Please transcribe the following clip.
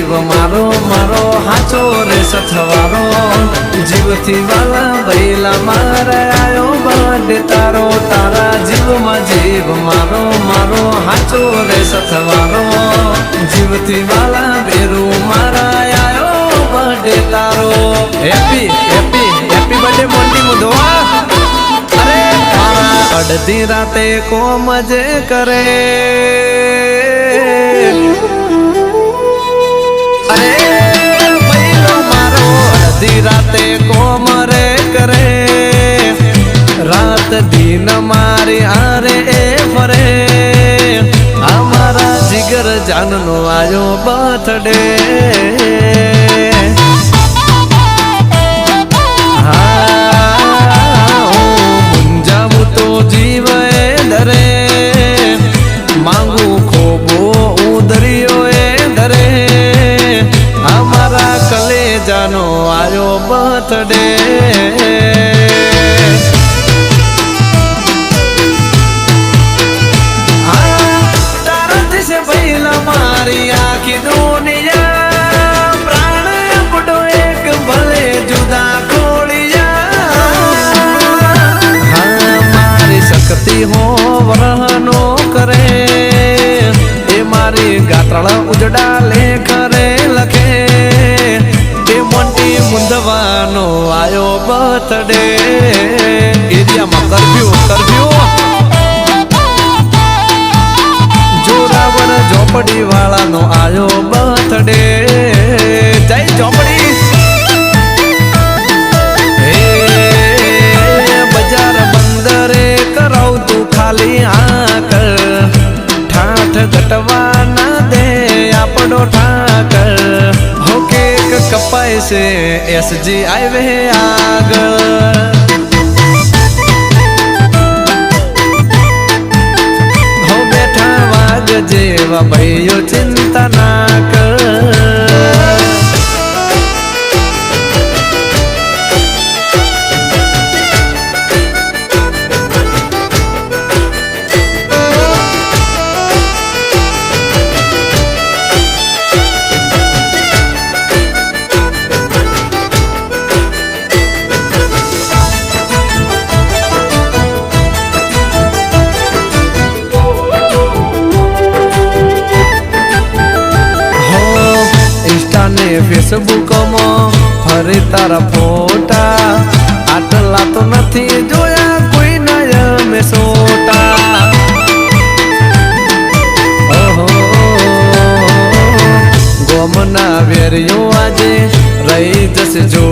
જીવ મારો મારો હાચો રે સથવારો જીવથી વાલા ભૈલા મારા આયો બર્થડે તારો તારા જીવમાં જીવ મારો મારો હાચો રે સથવારો જીવથી વાલા ભેરું મારા આયો બર્થડે તારો happy happy happy birthday Monty મુદવા અરે તારા અડધી રાતે કોમ જે કરે રાતે કોમ રે કરે રાત दिन मारी आरे फरे हमारा जिगर जाननो आयो बर्थडे मुंजामू तो जीव धरे मांगू खोबो उदरियो धरे हमारा कलेजानो आयो बर्थडे मारी आखी दुनिया प्राण पड़ो एक भले जुदा खोलिया हाँ मारी शक्ति हो वरहनो करे ए मारी गातड़ा उजड़ा ले करे लखे ए मोंटी मुंदवानो आयो बर्थडे एरिया में कर्फ्यू झोपड़ी वाला नो आयो बर्थडे जय झोपड़ी बाजार बंदरे कराऊ तू खाली आकर ठाठ घटवा ना दे आपड़ो ठाकर हो केक कपाई से SG हाईवे आगर जेवा भैयो चिंता ना कर फेसबुक में फरे तारा फोटा आटला तो नहीं जोया कोई नया में सोटा ओहो गोमना वेरियो आजे रही जस जो